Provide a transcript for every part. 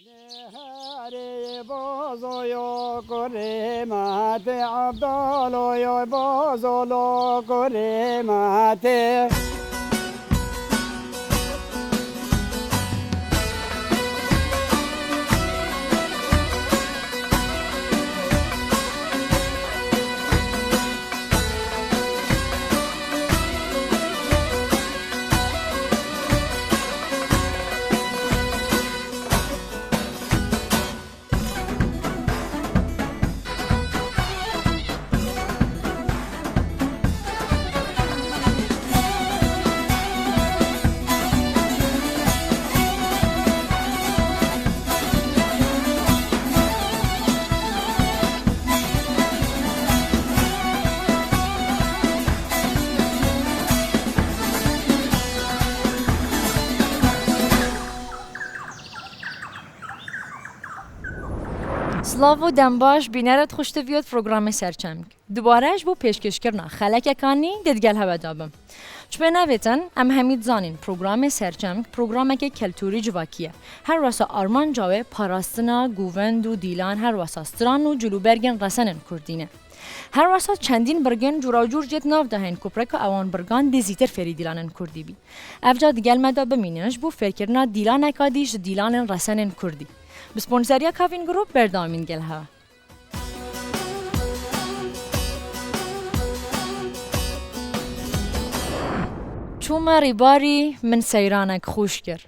هری بازوی کریمت عبدالوی بازولو کریمت سلاو و دنباش بینرت خوشت بیاد پروگرام سرچنگ دوبارهش بو پیشکش کردن خلک کانی ددگل هوا دابم چه نویتن ام همید زانین پروگرام سرچنگ پروگرامی که کلتوری جواکیه هر واسه آرمان جاوه پاراستنا گووند و دیلان هر واسه استران و جلوبرگن رسنن کردینه هر واسه چندین برگن جوراجور جت ناف دهن کوپرک اوان برگان دیزیتر فری دیلانن کردی بی افجا دیگل مدا بمینش بو فکرنا دیلان اکادیش دیلانن رسنن کردی بسپونسریا کافین گروپ بردامین گل ها چوم ریباری من سیرانک خوش کر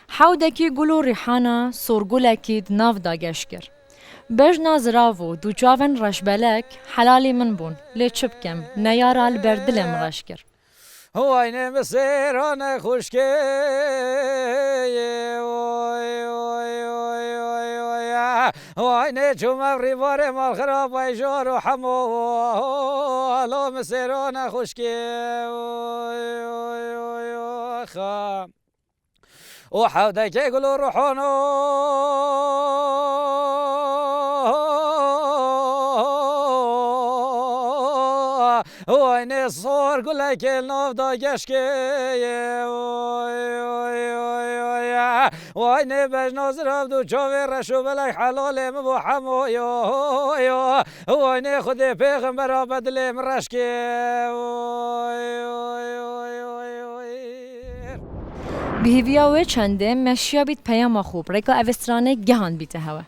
حودکی گلو ریحانا سورگولکی ناف داگش کر بجنا زراو دوچاون رشبلک حلالی من بون لی چپکم نیارال بردلم رش کر وای مسیران خوشگی وای نه چوم ریوار مال خراب وای جار و حمو حالا مسیران خوشگی خام و حودک گلو روحانو وای نه صور گلک ناف داگش که وای نه بجنا زراب دو چاوی رشو بلک حلال مبو حمو وای نه خود پیغمبر بدل مرش که بهیویاوی چنده مشیا بیت پیام خوب ریکا اوسترانه گهان بیته هوا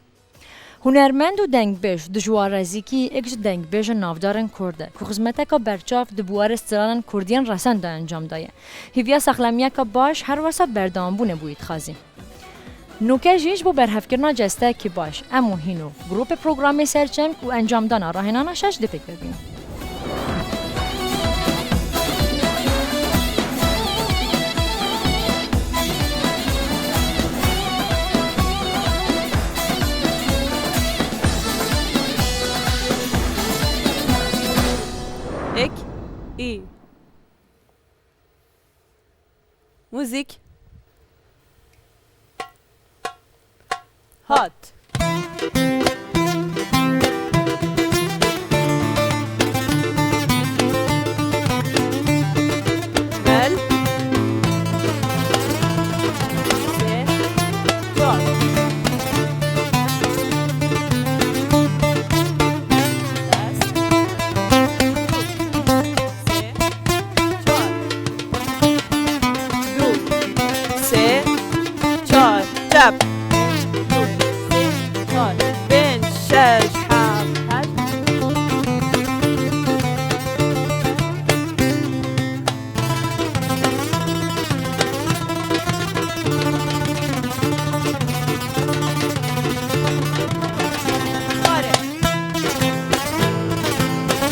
هنرمند و دنگبیش دجوارزیکی اکش دنگبیش نافدارن کرده که خدمته که برچاف دبوار استرانن کردین رسن دا انجام دایه هیویا سخلمیه که باش هر واسه بردامبونه بوید خازی نوکه جیش بو برهفکرنا جسته که باش امو هینو گروپ پروگرامی سرچنگ و انجام دانا راهنانا شش دی فکر بینو Ek, i. Musik. Hot. Bel. Se. Dot. Tap. Ben şeş ham.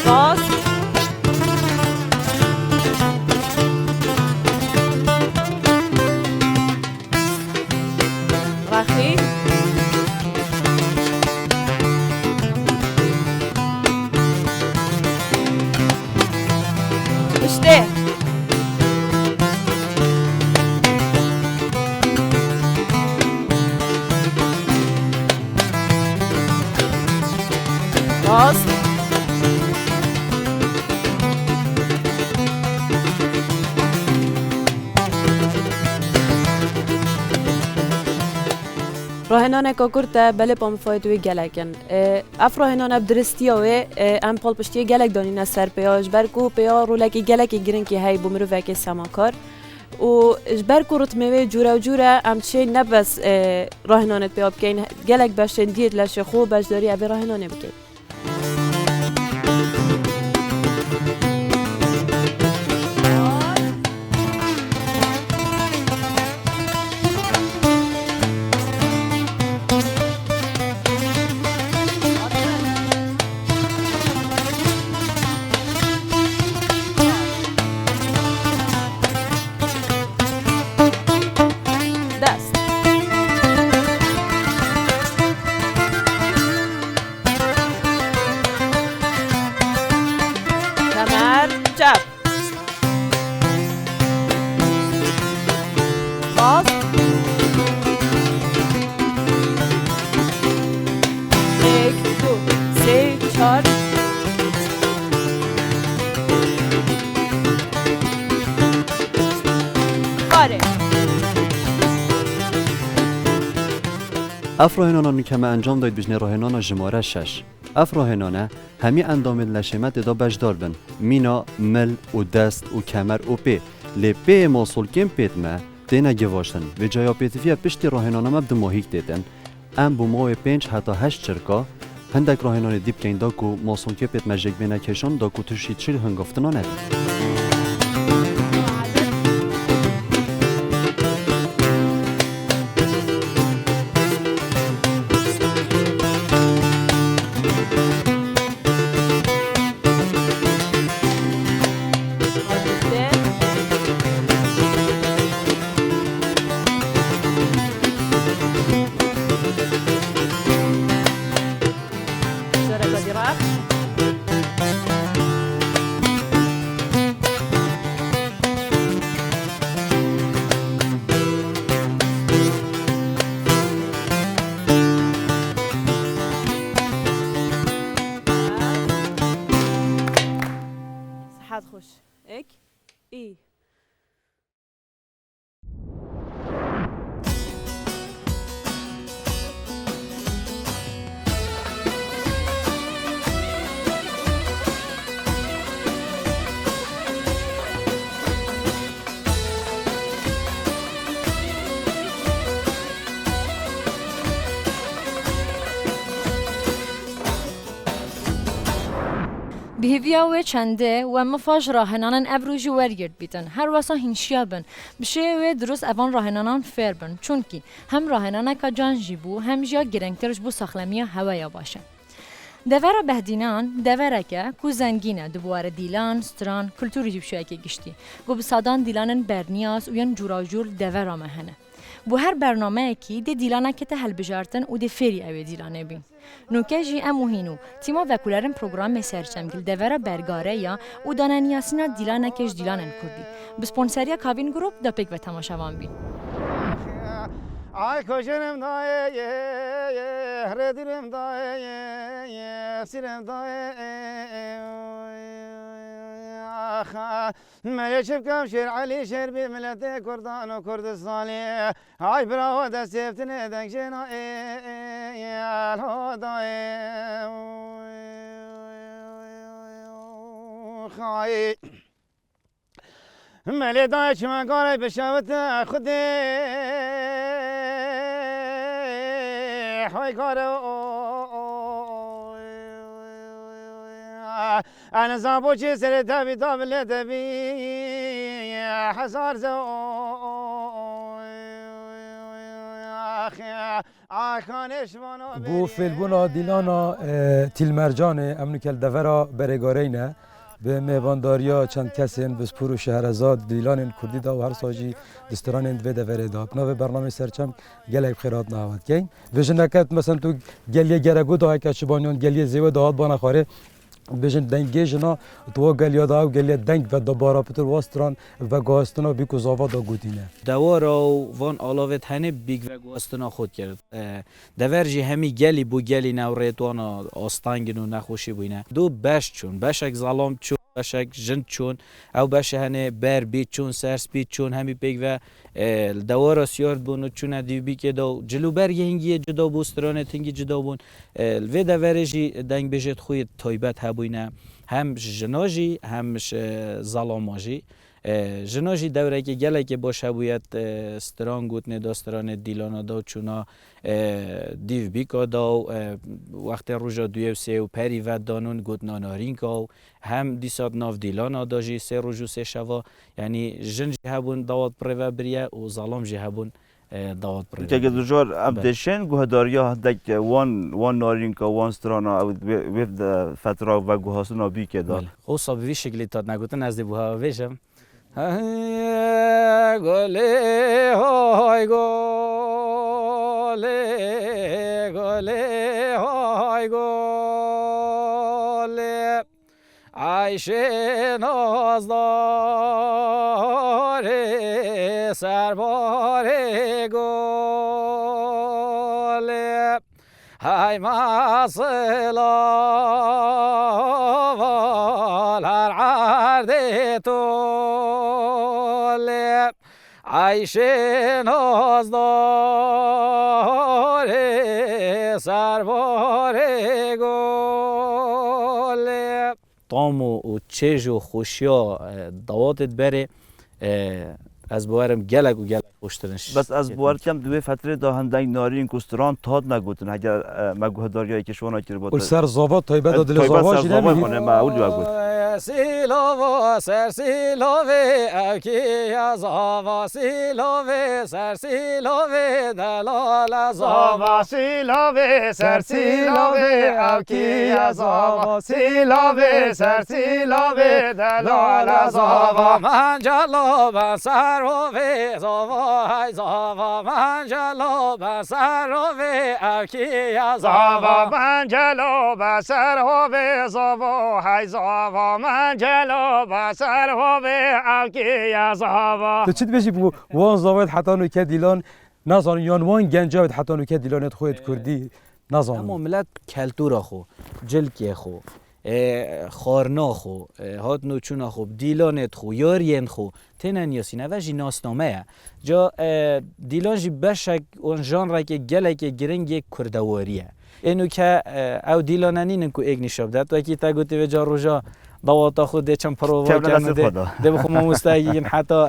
Bas. Rachi. İşte. Bas. راهنانه که کرده بله پام فایدوی گلکن اف راهنانه بدرستی و ام پال پشتی گلک دانین سر پیاج برکو پیا رولکی گلکی گرین که هی بمرو وکی سماکار و برکو رتمه جورا و جورا ام چه نبس راهنانت پیاب کین گلک باشن دیت لش خوب باش داری ابی راهنانه بکن Chap. Bas. एक दो से चार آره اف راهنانانی که انجام داد بجنه راهنانا جماره 6 اف راهنانه همی اندام لشمت دا بجدار بن مینا مل و دست و کمر و پی لی پی موصول کم پیت ما دینا گواشتن و جایا پیتفیا پشتی راهنانه مبدو ماهیک دیدن ام بو ماه 5 حتی 8 چرکا هندک راهنان دیب که این دا کو موصول که پیت مجک بینه کشان دا کو تشید چیل هنگافتنا ندید خوش اک ای بهویا و چنده و مفاج راهنانان ابروج ورگرد بیتن هر واسه هنشیا بن بشه و درست اوان راهنانان فر بن چونکی هم راهنانه که جان جیبو هم جا گرنگترش بو ساخلمی هوایا باشه دوره بهدینان دوره که کو زنگینه دوباره دیلان ستران کلتوری جیب شویه که گشتی گو بسادان دیلانن برنیاز و یان جورا جور دوره مهنه بو هر برنامه کی دی دیلانه که هل بجارتن و دی فری اوی دیلانه بین نوکه جی امو هینو تیما وکولارن پروگرام سرچمگل دوره برگاره یا و دانانیاسینا دیلانه کش دیلانن کردی بسپونسریا کاوین گروپ دا پیک و تماشاوان بین Ay koşarım daye, redirim daye, sirem daye. Meleşip kamşir Ali Şerbi millete Kurdan Kurdistani. Ay bravo da seftine denk jena daye. Ay ملی دای چما کاری بشوت خودی حوی کارو انا زابو چی سر تبی تابل تبی حسار زو بو فیلبونا دیلانا تیل مرجان امنو کل دورا برگارینه به مهوانداریا چند کسین بسپور و شهرزاد دیلان کردی دا و هر ساجی دستران اند و دوره دا نو برنامه سرچم گله خیرات نهاد کین وجن نکت مثلا تو گلیه گرگو دا که چبانیان گلیه زیو داد بana خاره بجن دنگه جنا تو گلیه دا و گلیه دنگ و دوباره پتر واستران و گاستنا بی کوزاوا دا گودینه دوارا و وان علاوه هنه بیگ و گاستنا خود کرد دورجی همی گلی بو گلی نوریتوانا آستانگن و نخوشی بوینه دو بش چون بشک ظلام چون باشک جن چون او باشه هنه بر بی چون سرس بی چون همی پیگ و دوار سیارد بون و چون دیوبی که دو جلو بر هنگی جدا بو سترانه تنگی جدا بون الوی دورجی دنگ بجت خوی تایبت هبوینه هم جناجی هم ظلاماجی جناجی دوره که گله که باشه باید ستران گوتنه داستران دیلانا دا چونا دیو بیکا دا وقت روژا دویو سه و پری و دانون گوتنا نارین که هم دیساد ناف دیلانا دا جی سه روژو سه شوا یعنی جن جی هبون داوت پریوه بریه و ظلام جی هبون داوت پریوه که دوجار ابدشن گوهداریا هدک وان نارین که وان سترانا او وید فترا و گوهاسونا بی که دار خو صابوی شکلی تاد نگوتن از دی بوها ویشم گله های گله گله های گله عایشه نازدار سربار گله های مسلا هر عرض تو عایشه نازدار سربار گل طعم و چیز و خوشیا دواتت بره از بوارم گلگ و گلگ خوشترنش بس از بوار کم دوی فتره دا هندنگ نارین کستران تاد نگوتن اگر مگوهداریایی که شوانا کر بود و سر زابا تایبه دا دل زابا شده مونه معول جو سیلو سر سیلو اوکی زابا سیلو سر سیلو دلال زابا سیلو سر سیلو اوکی زابا سیلو سر سیلو دلال زابا من جلو بسر و زابا های زابا من جلو بسر و اوکی زابا من جلو بسر و زابا های زابا من جلو بسر و اوکی زابا تو چی بشی بو وان زاوید حتی نوکه دیلان نزان یان وان گنجاوید حتی نوکه دیلانت خودت کردی نزان اما ملت کلتورا خو جلکی خو خارنا خو هات نوچونا خو دیلانت خو یارین خو تنن یاسینه و جی ناسنامه جا دیلان جی بشک اون جانره که گله که گرنگ کردواریه اینو که او دیلاننین کو اگ نشاب داد و کی تا گوتی و جا روجا دواتا خود ده چم پرو کنه ده بخو ما مستعجین حتی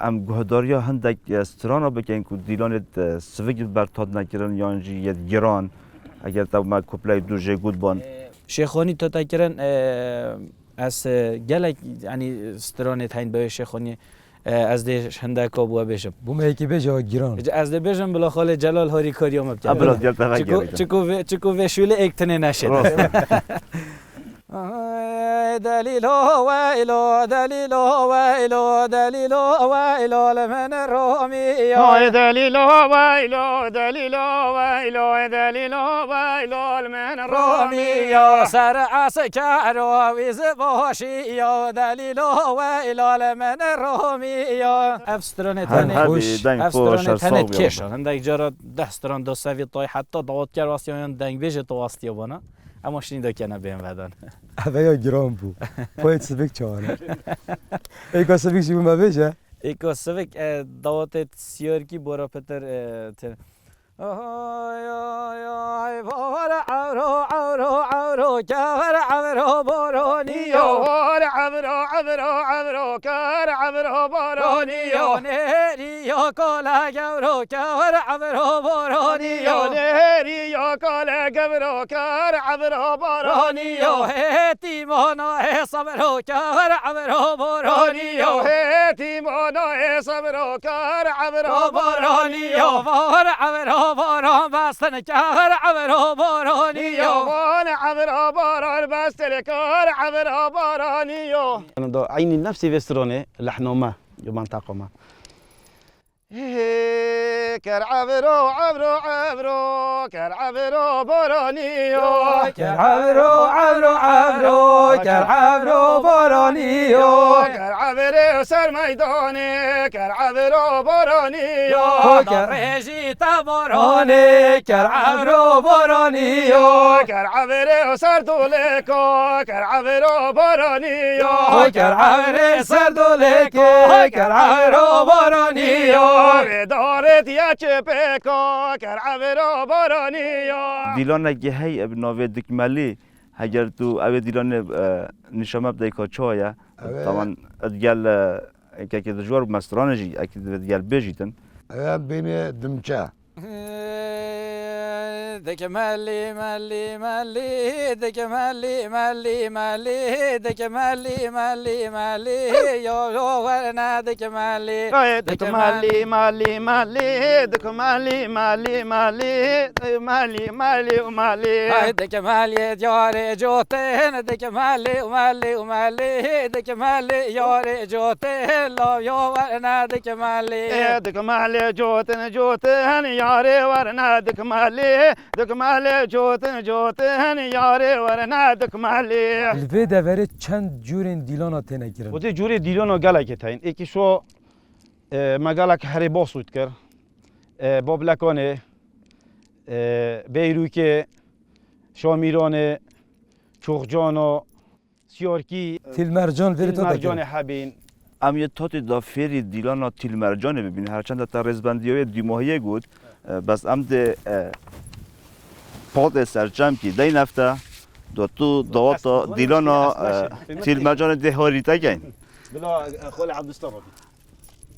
ام گوهداریا هندک استرانا بکن کو دیلانت سویگ بر تاد نکردن یانجی ید گران اگر تا ما کوپلای دو جه گود بان شیخانی تا تکرن از گله یعنی استرانت هین به شیخانی از دیش هنده کابوه بشم بوم یکی بجا گیران از دی بشم بلا خاله جلال هاری کاریام بکرد بلا دیال تفکر چکو وشوله اکتنه نشد دلیل ویلو دلیل ویلو دلیل ویلو لمن رومی دلیل ویلو دلیل ویلو دلیل ویلو لمن رومی سر عسکر و ویز باشی دلیل ویلو لمن رومی افسترانه تنه کشان هندک جارا دستران دو سوی طای حتی دعوت کرد واسیان دنگ بیجه تو واسطی بانه اما شنیده کنه بهم بدن اوه گرام بو پایت سبک چهانه ایکا سبک چی بوم بیجه؟ ایکا سبک دعوت سیار کی بارا پتر آی آی آی بار عورو عورو عورو کار عورو بارونیو بار عورو عورو عورو کار عورو بارونیو نهریو کالا گورو کار عورو بارونیو نهریو کالا گورو کار عورو بارونیو هتی مانا صبرو کار عورو بارونیو هتی مانا صبرو کار عورو بارونیو بار عورو باران بستن کار عبر بارانیو بان عبر باران بستن کار عبر بارانیو أنا عيني نفسي في استروني لحنومة يوم منطقة ما کر عبرو عبرو عبرو کر عبرو بارانیو کر عبرو عبرو عبرو کر عبرو بارانیو کر عبرو سر میدانه کر عبرو بارانیو کر رژی تبارانه کر عبرو بارانیو کر عبرو سر دولکو کر عبرو بارانیو کر عبرو سر دولکو کر عبرو بارانیو دارت یا چپکو کر عبرو بارانیو دیلان اگه هی ابناوی دکملی اگر تو اوی دیلان نشامه بدهی که چایه طبعا ادگل که دجوار مسترانجی اکید ادگل بیجیتن بین دمچه دک ملی ملی ملی دک ملی ملی ملی دک ملی ملی ملی یا ورنا دک ملی دک مالی مالی مالی دک مالی مالی مالی مالی مالی مالی دک ملی یار جوتن دک ملی ملی ملی دک ملی یار جوتن لا یا ورنا دک ملی دک مالی جوتن جوتن یاری ورنا دک مالی دک مالی جوتن جوتن یاری ورنا دک مالی الوی دوره چند جورین دیلانا تینه گیرن و دی جوری دیلانو گلک تاین یکی شو مگالک هری باسود کر بابلکانه بیروکه شامیرانه چوخجانو سیارکی تیلمرجان وری تا مرجان دگیرن حبین ام یه تاتی دا فری دیلانا تیل مرجانه ببینی هرچند تا رزبندی های دیماهیه گود بس ام ده پاد سرچم کی دی نفته دو تو دواتا دیلانا تیل مرجان ده هاریتا گین بلا خول عبدالستان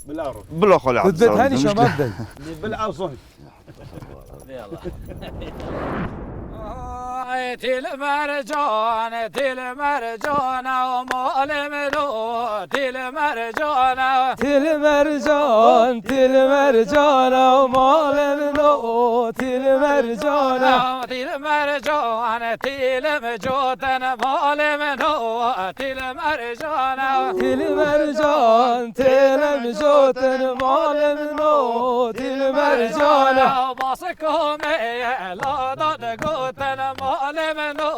بلا رو بلا خاله خود به تنی شما دی بلا صهد تیل مرجان و معلم دو تیل مرجان تیلمرجان تیلمرجان و مالم نو تیلمرجان تیل مرجان تیلم جوتن معلم دو تیل مرجان تیلمرجان تیلم جوتن مالم نو تیلمرجان باس کومه لا داد گوتن معلم دو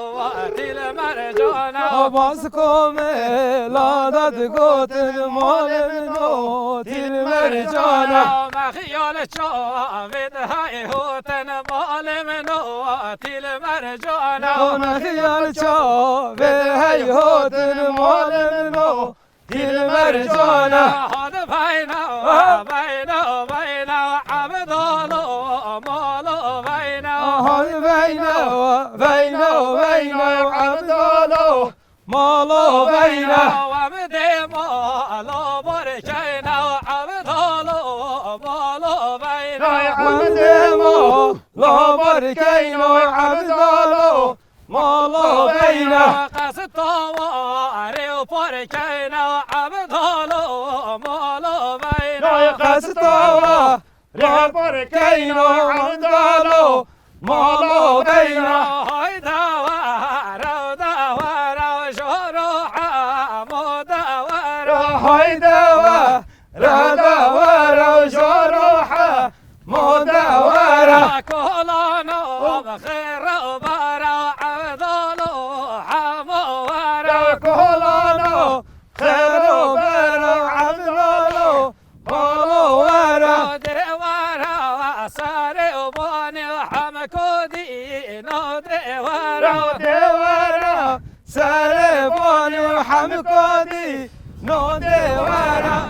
تیل مرجان باز کومه لادد گوتن مالم نو تیلمرجان مخیال چاوید های هوتن معلم نو تیل مرجان خیال چا به هی هاتن مالم نو تیلمرجان هاد بینا بینا بینا عبدالو مالو بینا حال بینا بینا بینا عبدالو مالو بینا ومده مالو برکینا عبدالو مالو بینا حمده ما لا برکینا عبدالو مالو بینا قصد واری و پرکینا عبدالو مالو بینا قصدوا لا برکینا عبدالو مالو بینا های دوارو دوارو شروع مو دوارو های دوا را دوا را جروحه مدورة كولانو بخير وبارا عبدالو حموارا كولانو خير وبرا عبدالو مالوورا دوارا وساري وباني وحمكودي نو دوارا دورا سرباني وحمكودي نو دورا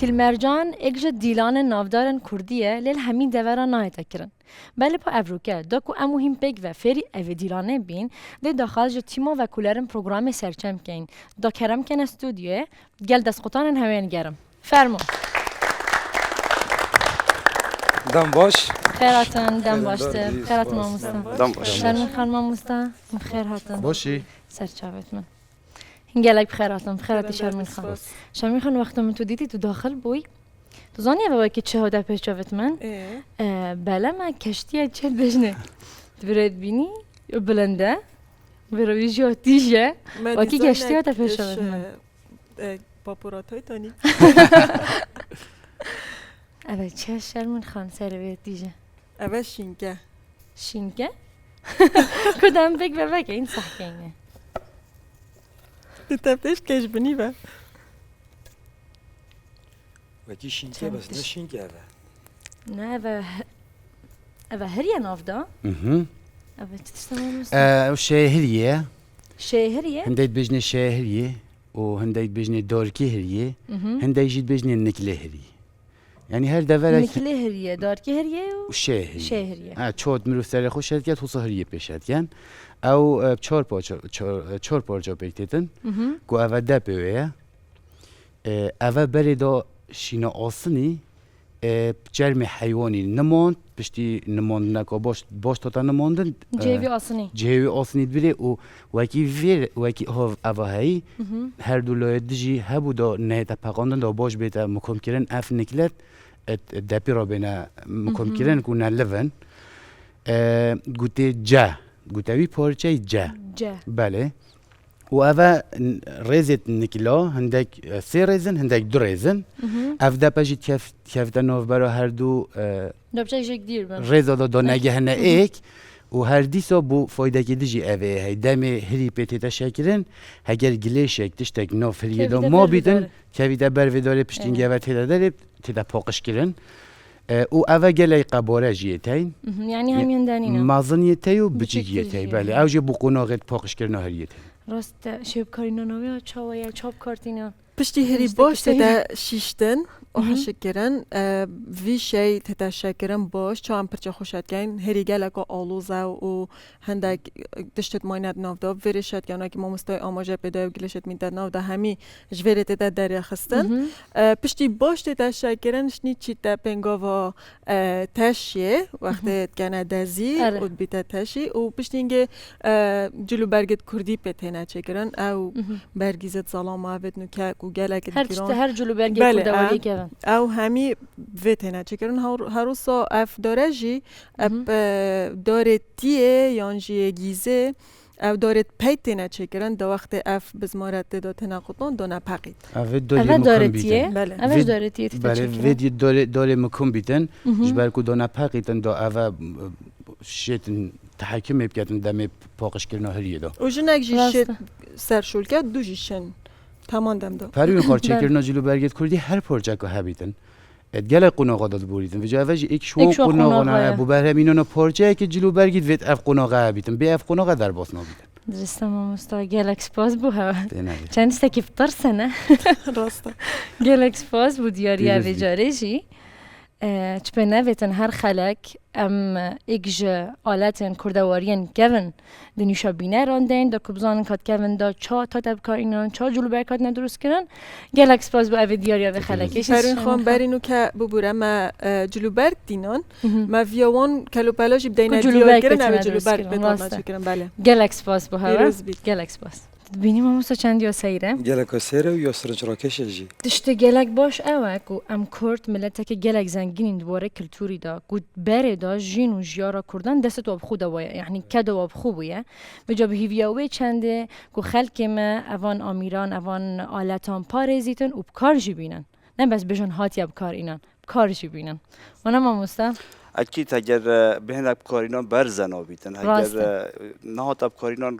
تیلمرجان اگه دیلان نافدارن کردیه لیل همین دوران نایتا کرن. بله پا افروکه داکو اموهیم پیگ و فری او دیلانه بین ده داخل جو تیما و کولرن پروگرام سرچم کن. دا کرم کن استودیوه گل دست قطانن هوین گرم. فرمون. دم باش خیراتن دم باشته. خیراتن ماموستا. دم باش فرمون خان ماموستا. خیر هاتن. باشی سرچاوت من. گلک بخیراتم بخیراتی شرمین خان شرمین خان وقتی من تو دیدی تو داخل بوی تو زانی اوه که چه هده پیش جاوت من بله من کشتی چل بجنه برید بینی بلنده بروی جاتیجه و کی کشتی هده پیش جاوت من پاپورات های تانی اوه چه شرمین خان سروی دیجه اوه شینکه شینکه؟ کدام بگ ببک این صحکه اینه تفتش کش بنی با وکی شینکه بس نه شینکه نه اوه هریه نافدا؟ اوه چه تستمام شهریه شهریه؟ هندید بجنه شهریه و هندید بجنه دارکی هریه هندید جید بجنه نکله هریه يعني هر دفعة نكله هريه داركي هريه وشهريه چود مروف سر خوش هد كات هريه پیشد کن او چهار پارچه بکتیدن گو اوه ده بیوه اوه بری دا شینا آسنی جرم حیوانی نماند پشتی نماند نکا باش تا نماندن جهوی آسنی بره و وکی اوه هایی هر دولای دجی هبو دا نه تا پاقاندن دا باش بیتا مکم کرن اف نکلت دپی را بینه مکم کرن کنه لون گوته گوتهوی پارچه جه بله و اوه ریزت نکلا هندک سه ریزن هندک دو ریزن اف ده پشید کفته ناف برا هر دو ریزا دا نگه هنه ایک و هر دیسا بو فایده که دیجی اوه های دم هری پیتی تشکرن هگر گلیشک تشتک ناف هریه دا ما بیدن که بروی داره پشتین گوه تیده داره تیده پاقش کرن او اوه گلی قباره جیه تین یعنی همین دانینا مازنیه تی و بچگیه تی بله او جه بو قناغت پاقش کرن هریه تی راست شب کارینان آویا چاب کارتینا پشتی هری باش تده شیشتن آهش کرن وی شی تشکرن باش چون پرچه خوشت کن هری گلک آلوزه و هندک دشتت ماینت نافدا ورشت کنه که ما مستای آماجه پیدا و گلشت میداد نافدا همی جوره تده دریاخستن پشتی باش تشکرن شنی چی تا پنگاوا تشیه وقتی کنه دزی و بیت تشی و پشتی اینگه جلو برگت کردی پتینه چکرن او برگیزت سلام عبد نکه و گلک هر جلو برگت کردوالی که او همی ویتنه چکرن هر روزا اف داره جی اپ داره تیه یانجی گیزه او داره پیتنه چکرن دو وقت اف بزمارت دو تناقضان دو نپقید. اوه داره تیه بله. اوه داره تیه بله ویدی داره مکم بیتن جبر کو دو نپقیدن دو اوه شیتن تحکم میکردن دم پاقش کردن هریه دو. اوجنک جیشت سرشول کرد دو جیشن. تمام دم دو. پریون پارچه کردن جلو برگت کردی هر پارچه که هبیتن. ادگال قناقه داد بوریدن و جوابش یک شو قناقه نه بو بر همینو پارچه که جلو برگید وید اف قناقه هبیتن به اف قناقه در باس نبیدن. درسته ما مستا گلکس پاس بو ها. چند است که فطر سنه. راسته. گلکس پاس بود یاریا ویجارشی. چپه نویتن هر خلق ایکج آلتن کردواریان کون دنیشا بینه راندن دا کبزان کات کون دا چا تا تبکار اینان چا جلو برکات ندرست کردن گلکس پاس با اوی دیاریا و خلقش فرین خان برینو که ببوره ما جلو برک دینان ما ویوان کلو پلاش بدین دیار کردن جلو برک بدون کردن بله گلکس پاس با هوا گلکس پاس بینیم ما مسا چند یا سیره؟ گلک سیره و یا سرنج راکشه جی دشت گلک باش اوه کو ام کرد ملت که گلک زنگین دواره کلتوری دا گود بره دا جین و جیارا کردن دست واب خود وایه یعنی کدو واب خوبیه به جا به هیویاوی چنده کو خلک ما اوان آمیران اوان آلتان پارزیتن و بکار جی بینن نه بس بجن هاتی بکار اینان بکار جی بینن وانا ما مستا اکید اگر به هندک کارینان برزن آبیدن اگر نه تا کارینان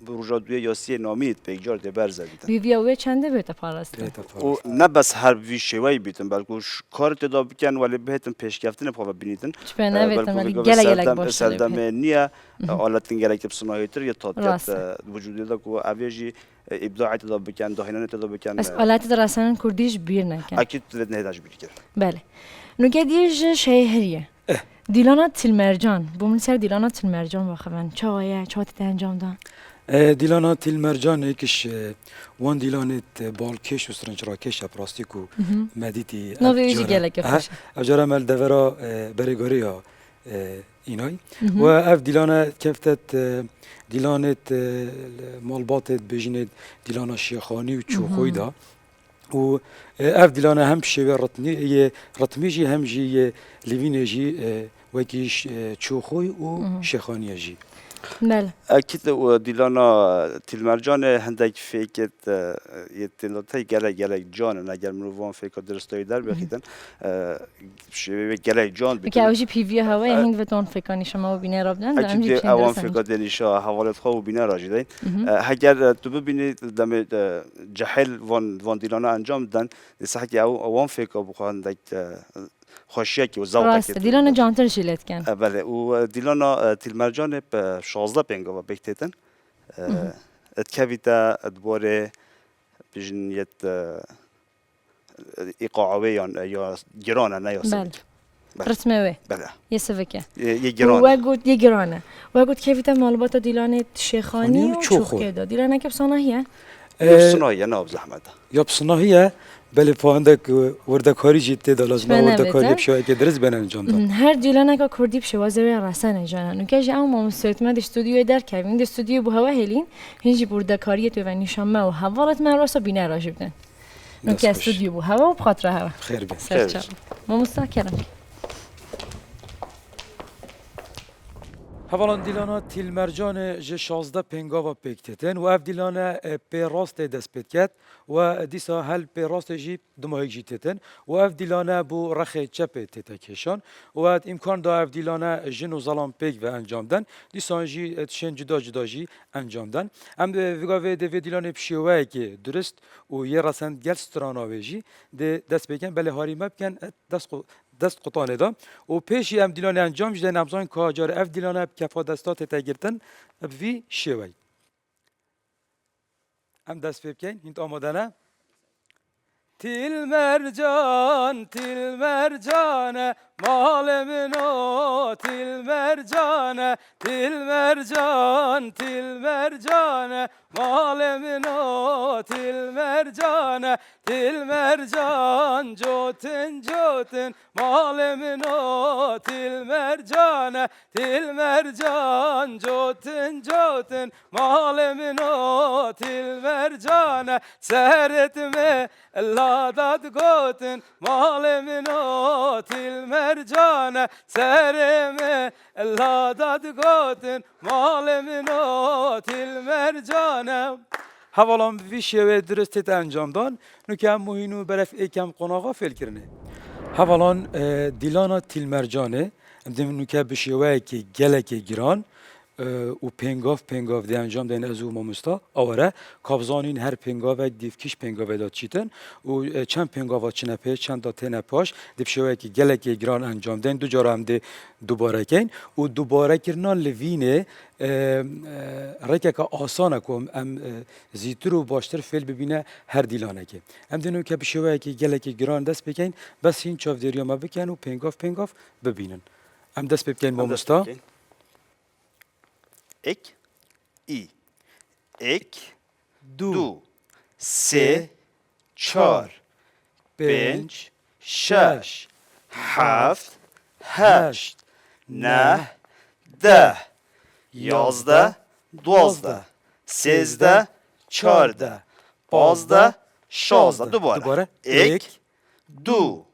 روزا دوی یا سی نامید به ایجار ده برزدیدن ویویاوی چنده بیت پاراسته و نه بس هر ویشوی بیتن بلکه کار تدا بکن ولی بهتون پیشکفتن پا ببینیدن چه نه بیتن ولی گلک باشه سردم نیا آلتن گلک بسنایتر یا تابت وجودی دا کو اویجی ابداع تدا بکن دهینان تدا بکن از آلت درسان کردیش بیر نکن اکید نهداش بیر کرد بله نوگدیش شهریه دیلانات تیلمرجان بومن سر دیلانات تیلمرجان واقعا چاویه چات انجام دادن دیلانات تیلمرجان یکیش وان دیلانت بالکش و سرنج راکش پلاستیکو مدیتی نویجی گلک خوش اجرا مال دورا برگاریا اینای و اف دیلانه کفتت دیلانت مالباتت بجنید دیلانه شیخانی و چوخوی دا و اف دیلانه هم شوی رتمی جی هم جی لیوینه جی وکیش چوخوی و شیخانی جی بله اكيد ديلانا تلمرجان هندك فيكت يتلاتي جالك جان اگر مروان فيك درستوي در بخيدن شبه جالك جان که اوجی پیوی هوای هند و تون فکانی شما و بینه رابدن اكيد اوان فيك دنيشا حوالت خو بينا راجدين اگر تو ببینید دم جحل وان ديلانا انجام دن صحكي اوان فيك بخوندك خوشیکی و ذوقی راست دیلانا جانتر شیلت کن بله و دیلانا تلمرجان به 16 پنگا و بکتتن اتکویتا ادباره بجنیت ایقاعوی یا گرانه نه یا سوک رسمه بله یه سوکه یه گرانه یه گرانه و گفت کویتا مالبات دیلان شیخانی و چوخه دا دیلانه که بسانهیه بسانهیه نه بزحمت یا بسانهیه بله پاندک ورده کاری جیته دلازم ورده کاری بشه که درست بنن انجام داد هر دیلانه که کردی بشه وازوی رسانه جانن و که جا اما مستعمد استودیو در کردیم استودیو به هوا هلین هنجی ورده کاری تو و نشانه و حوالت من راستا بینه راجبدن نکه استودیو به هوا و بخاطر هوا خیر بین ما مستقرم حوالا دیلانا تیلمرجان ج 16 پنگا و پکتتن و اف دیلانا پی راست دست پید کت و دیسا هل پی راست جی دماغی جیتتن و اف دیلانا بو رخ چپ تتکشان و امکان دا اف دیلانا جن و ظلام پیک و انجام دن دیسا جی تشن جدا جی انجام دن ام وگاوه ده دیلانا پشیوه که درست و یه رسند گل ستراناوه جی ده دست بکن بله هاری مبکن دست قطانه دا و پیشی ام دیلانه انجام جده نمزان کاجار اف دیلانه کفا دستات تگرتن بوی شوی ام دست بکن هنت آماده نه تیل مرجان مال منو تیل مرجان مال منو تیل مرجان جوتن مال منو تیل مرجان جوتن مال منو تیل مرجان سهرت me لاdat goten male minot til merjana sereme لاdat goten male minot til merjana havalan bir şey ve dürüstet enjamdan nükem muhinu beref ekem konağa felkirne havalan dilana til merjane dem nüke bir şey ve ki geleke giran و پنگاف دی انجام دین از او مامستا آوره کابزانین هر پنگاو دیفکیش پنگاو داد چیتن و چند پنگاوا چنه پیش چند تا تنه پاش دیپشوه که گلک گران انجام دین دو جاره هم دی دوباره کن و دوباره کرنان لوینه رکه که آسانه کم ام زیتر و باشتر فیل ببینه هر دیلانه که ام دینو که بشوه که گلک گران دست بکن بس این چاف دیریا ما بکن و پنگاف ببینن ام دست بکن مامستا ek, i, ek, du, se, çar, benç, şeş, haft, heşt, neh, deh, yazda, dozda, sezde, çarda, bazda, şazda. Dubara. Ek, du,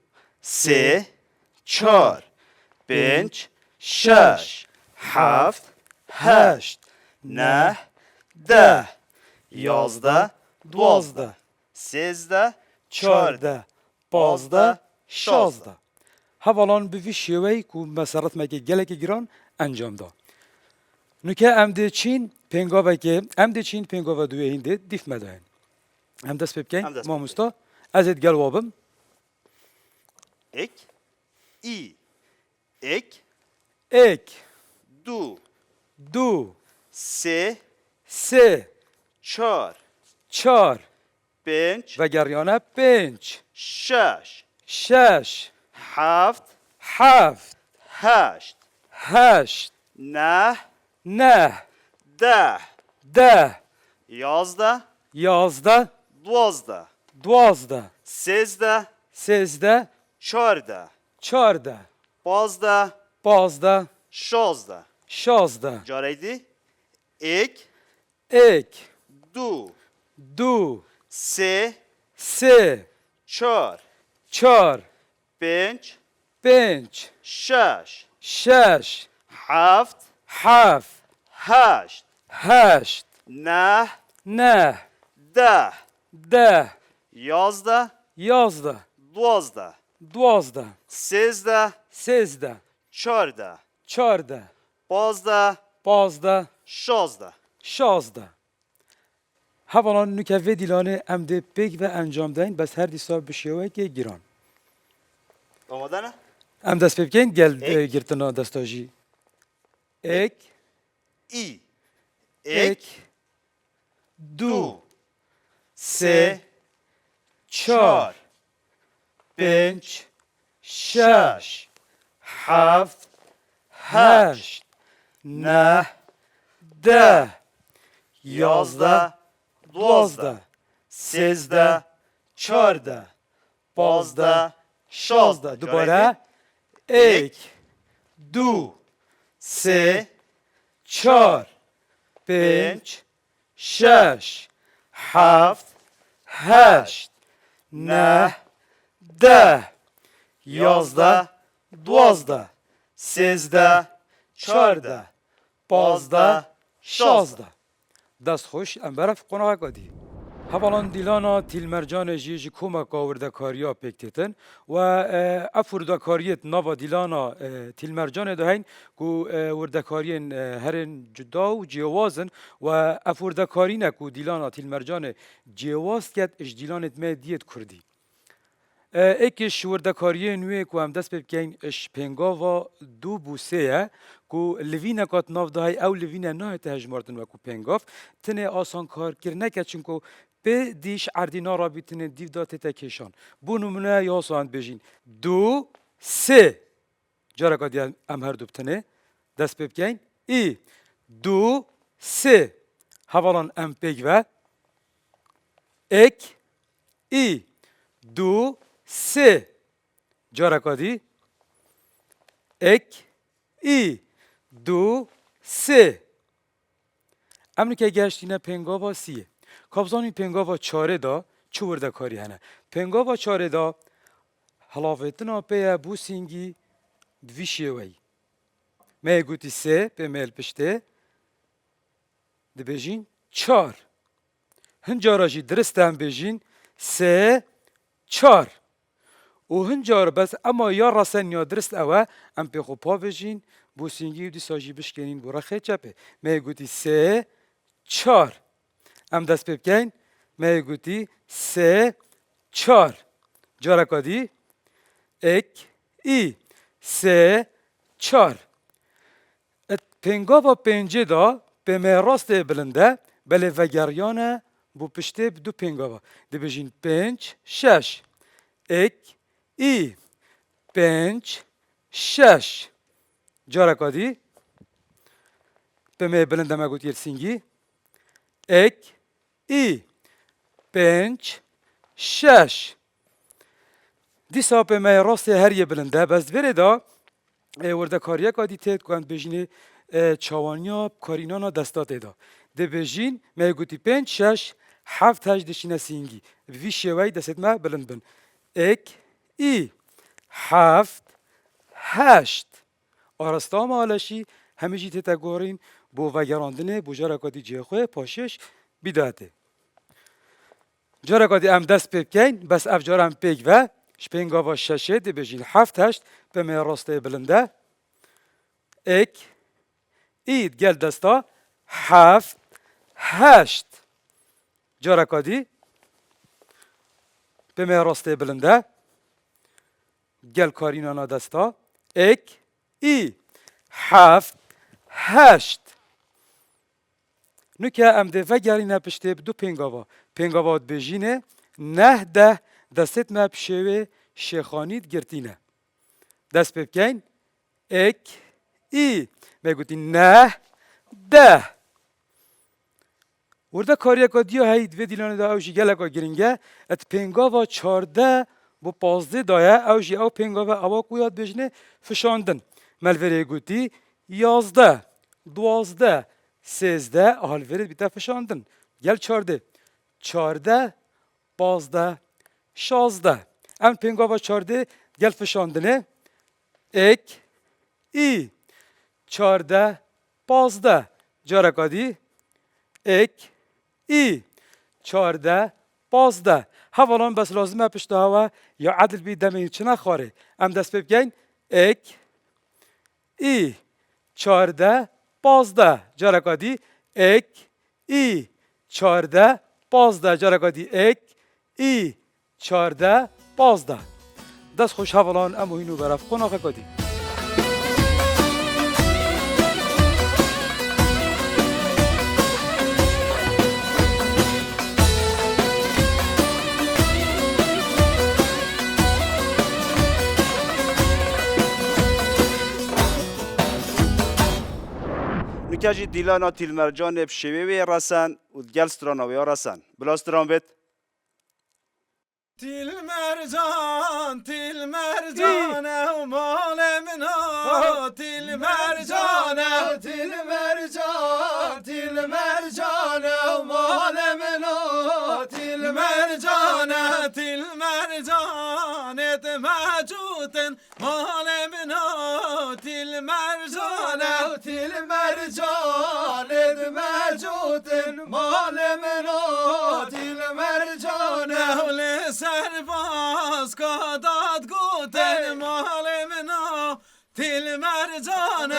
se, çar, benç, şeş, haft, هشت نه ده یازده دوازده سیزده چارده پازده شازده حوالان به وی شیوهی که مسارت مگه گلک گران انجام دا نوکه امده چین پنگاوه که امده چین پنگاوه دوی هنده دیف مدهن هم دست ببکن ماموستا ازت گل وابم ek i ek دو سه چار پنج و گریانه پنج شش هفت هشت نه ده یازده دوازده سیزده چارده پازده، 16 شازده، جاره دی 1 یک، 2 دو، 3 سه، 4 چهار، 5 پنج، 6 شش، 7 هفت، 8 هشت، 9 نه، 10 ده، 11 یازده، 12 دوازده، 13 سیزده، 14 چهارده، 15 پازده، 16 شازده. هفالان نکوه دیلانه امده پیک و انجام دهین بس هر دیسا بشیوه که گیران. آماده نه؟ ام دست پی بکن گل یک. گرتنا دستاجی. یک، ای یک، 1 دو، 2 سه، 3 چهار، 4 پنج، 5 شش، 7 هشت، 9 ده، 11 12 13 14 15 شازده. دوباره یک، دو، سه، چهار، پنج، شش، هفت، هشت، نه، ده، یازده، دوازده، سیزده، چهارده، پازده، شازده. دست خوش ام برف قناعه کدی. هفالان دیلانا تیل مرجان جیجی کوما کاورده کاریا پکتیتن و افورده کاریت نوا دیلانا تیل مرجان دهین کو ورده کارین هرن جدا و جیوازن و افورده کارینه کو دیلانا تیل مرجان جیواز کت اش دیلانت میدیت کردی. ایکش ورده کاریه نوی کو هم دست بکن اش پنگاوا دو بوسه کو لوینه کات ناف دهای او لوینه نه تهجمارتن و کو پنگاف تنه آسان کار کرنه که چونکو به دیش عردینا را بیتنه دیو داته تکیشان بو نمونه یاسان بجین دو سه جارا کادی ام هر دو بتنه دست بکن ای دو سه حوالان ام پیگ و ایک ای دو سه جارا کادی یک ای دو سه امنو که گشتینه پنگاوا سیه کابزانی پنگاوا چاره دا چو ورده کاری هنه پنگاوا چاره دا حلافتنا پیه بو سینگی دوی شیوهی مه گوتی سه به میل پشته دی بجین چار هنجارا جی درست هم بجین سه چار و هنجار بس اما یا راسن یا درست اوه ام پی خوبا بجین بو سینگی و دی ساجی بشکنین بورا خیلی چپه مه گوتی سه چار ام دست بکن مه گوتی سه چار جارا کادی یک ای سه چار ات پنگا و پنجه دا به مه راست بلنده بله وگریانه بو پشته دو پنگا دی بجین پنج شش یک ای پنج شش جارا کادی به مه بلنده ما گوتی سینگی یک ای پنج شش دیسا به مه راست هر یه بلنده بس وره دا ورده کاریه کادی تید کند بجینه چاوانیا کارینانا دستات دا ده بجین مه گوتی پنج شش هفت هشت دشینه سینگی وی شوی دست ما بلند بن یک ای هفت هشت آرستا مالشی همه جی تیتا گورین بو وگراندنه بو جارکاتی جیخوه پاشش بیداته جارکاتی ام دست بکن بس اف جارم پیک و شپنگا و ششه دی بجین هفت هشت به می راسته بلنده یک اید گل دستا هفت هشت جارکاتی به می راسته بلنده گل کارینانا دستا یک ای هفت هشت نو که ام ده وگرینه پشته دو پنگاوات بجینه نه ده دستت ما پشوه شیخانید گرتینه دست بکن یک ای بگوتی نه ده ورده کاریه که دیو هید و دیلانه دا اوشی گله که گرینگه ات پنگاوا 14 با 15 دایه اوشی او پنگاوا اوا کویاد بجنه فشاندن ملوری گوتی 11 12 13 هالوری بیتا فشاندن گل 14 15 16 ام پنگا با 14 گل فشاندنه اک ای 14 15 جارکادی اک ای 14 15 هوالان بس لازمه پشت هوا یا عدل بی دمی چنا خاره ام دست بگین اک ای 14 15 جارکادی اک ای 14 15 جارکادی اک ای 14 15 دست خوش هوالان ام اینو برف قناقه کدی نکاجی دیلانا تیل مرجان بشوی رسن و گل سترانوی رسن بلا ستران بید تیل مرجان و مال منا تیل مرجان و مال منا تیل مرجان ات مجوتن مال منا تیل مرجان ات مجوتن مال منا تیل مرجان سرباز کاداد گوتن مال منا تیل مرجان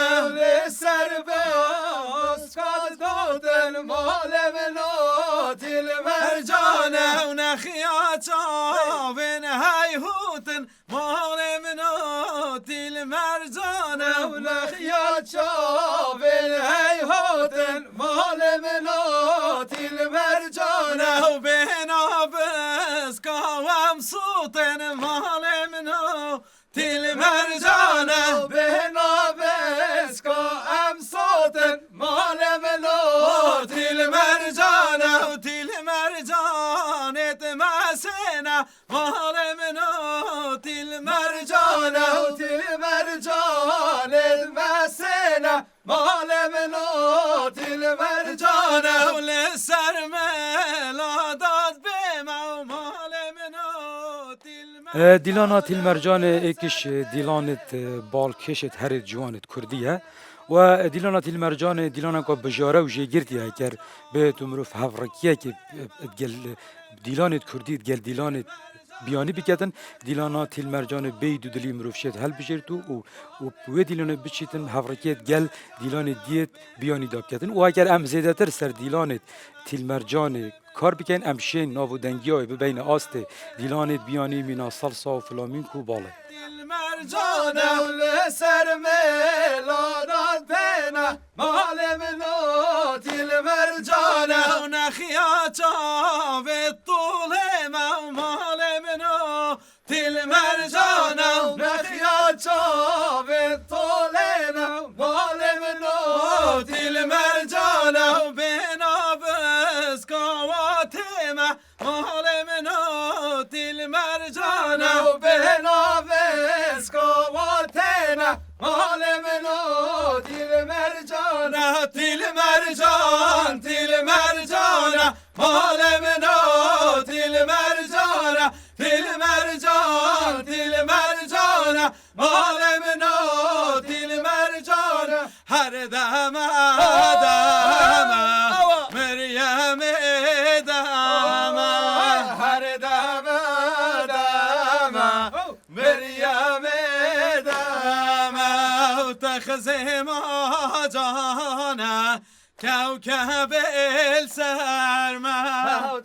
سرباز کاداد گوتن مال منا تیل مرجان و نخیاتا بین های هوتن مال منا تیل مرجان و نخیاتا بین های هوتن مال منا تیل مرجان و بین آبس کام سوتن مال منا تیل مرجان بین آبس کام سوتن مال منا تیل مرجان و تیل مرجان اتماسنا مال منا تیل مرجان و تیل مرجان اتماسنا مال منا تیل مرجان و لسر ملا داد بما مال منا تیل دیلانا تیل مرجان ایکش دیلانت بالکشت هر جوانت کردیه و دیلانا تیل مرجان دیلانا که بجاره و جگرتیه کر به تمروف هفرکیه که گل دیلانت کردید گل دیلانت بیانی بکتن دیلانا تیل مرجان بیدو دلی مروف شد هل بجرتو و دیلانا بچیتن هفرکیت گل دیلانت دیت بیانی داب کتن و اگر ام زیده تر سر دیلانت تیل مرجان کار بکن امشین ناو دنگی های بین آست دیلانت بیانی مینا سالسا و فلامینکو باله مرجان لسر ميلاد بينا مال منو تيل مرجان ونخياتا بالطول ما مال منو تيل مرجان ونخياتا بالطول ما مال منو تيل مرجان وبينا بس كواتيما مال منو تيل مرجان وبينا اسكواتنا مال منو تيل مرجان تيل مرجان تيل مرجان مال منو تيل مرجان تيل مرجان تيل مرجان مال منو تيل مرجان هر دم دم مريم دم هر دم دم مريم تخزم جانا كوكب السرما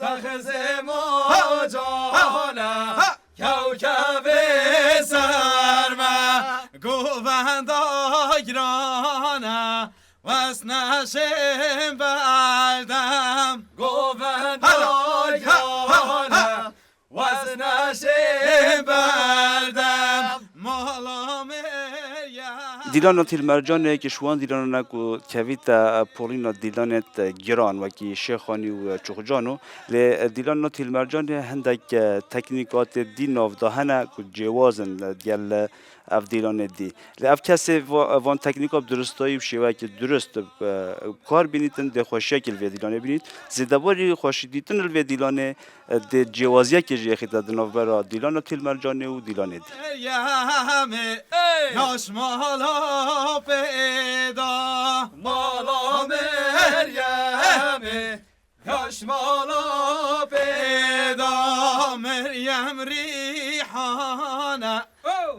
تخزم جانا كوكب السرما قوان دايرانا واسناشم بردم قوان دايرانا واسناشم بردم مالام دیلان تیل مرجان که شوان دیلان نکو کویت پولینا دیلانت گران و کی شیخانی و چوخجانو ل دیلان تیل مرجان هندک تکنیکات دین ناو دهنه کو جوازن دیال اف دیلان دی لاف کسی وان تکنیک اب درستایی و شیوه که درست کار بینیدن ده خوشی که الوی دیلانه بینید زدباری خوشی دیدن الوی دیلانه ده جوازیه که جیخی دادن برا دیلان تیل مرجانه و دیلان دی ناش مالا پیدا مالا مریم ناش مالا پیدا مریم ریحانه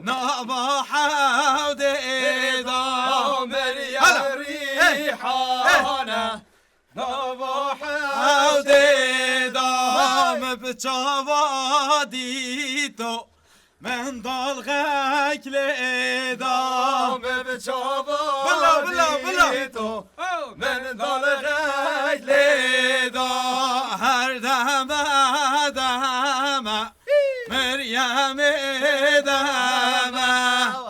نابا حود ایدا مریم ریحانه نابا حود ایدا مبچاوا دیتو من دال غاك لإدام بچاوا دیتو من دال غاك لإدام هر دم دم مریم دم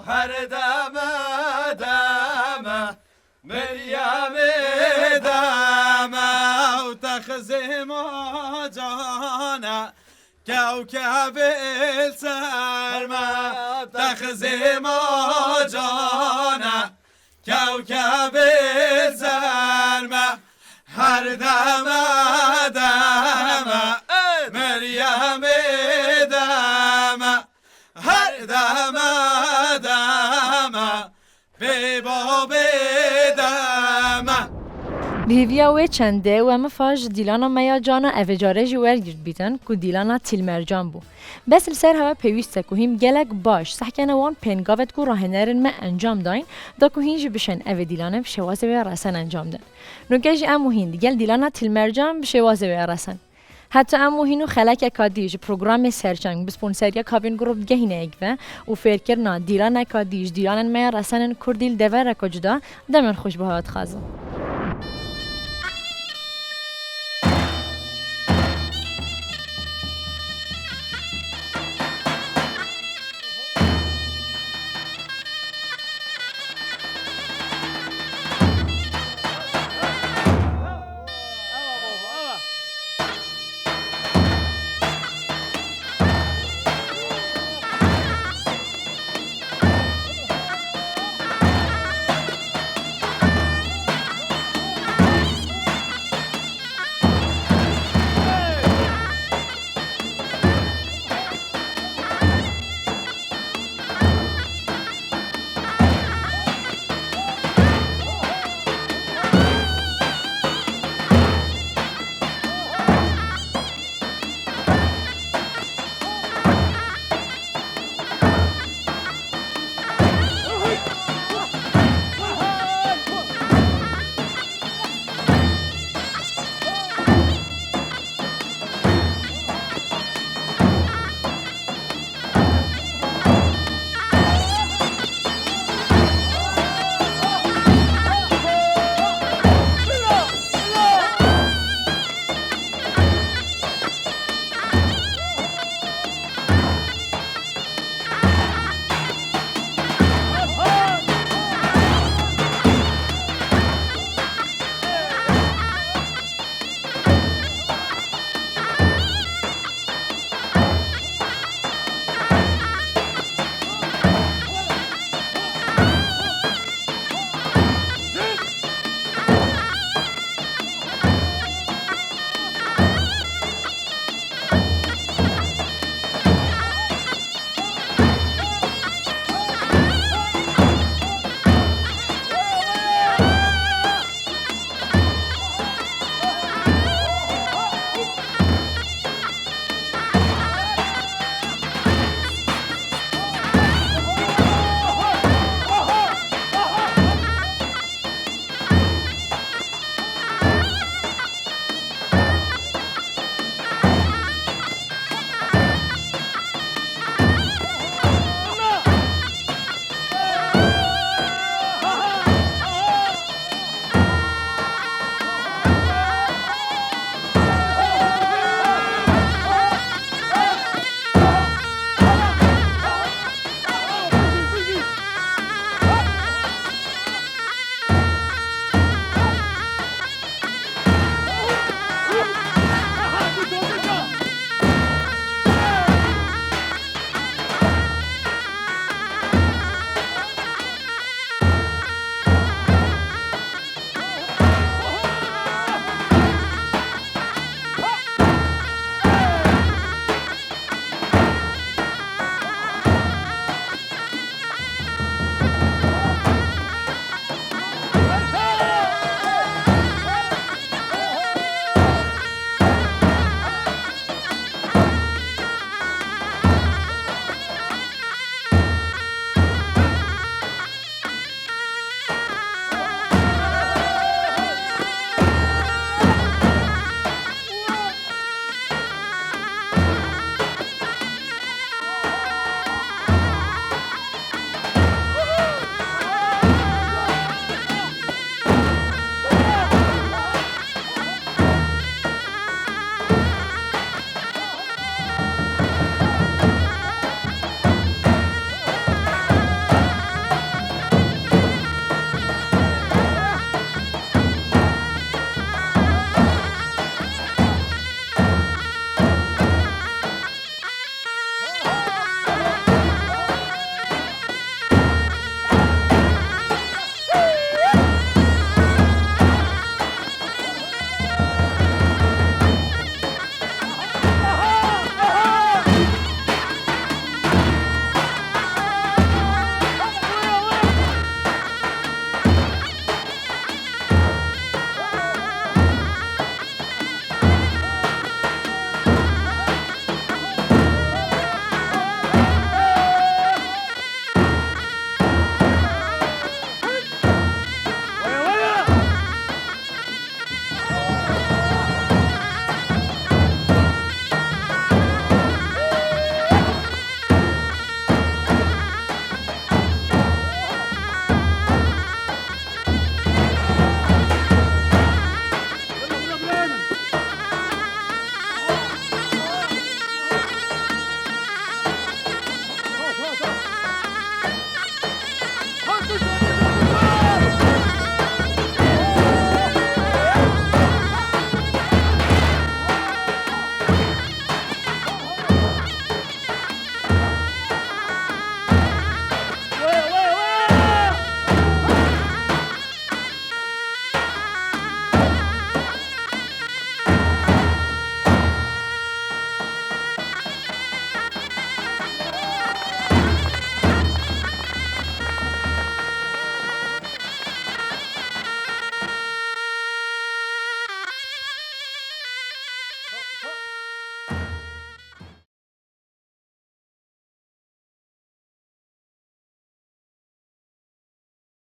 هر دم دم مریم دم و تخزم جانه كوكب السرمة تخزم جانا كوكب السرمة هر دم دم مريم دم هر دم دم بباب دم بیویا و چنده و اما فاج دیلانا میا جانا اوجاره جوار گرد بیتن که دیلانا تیل مرجان بو. بس لسر هوا پیوسته که هیم گلک باش سحکن وان پنگاوت که راهنرن ما انجام داین دا که هینج بشن او دیلانا بشوازه و رسن انجام دن. نوکش امو هین دیگل دیلانا تیل مرجان بشوازه و رسن. حتی امو هینو خلک کادیج پروگرام سرچنگ بسپونسریا کابین گروپ گهینه اگه و فکر نه دیلانا کادیج دیلانا میا رسنن کردیل دور کجدا دمن خوش بهات خازم.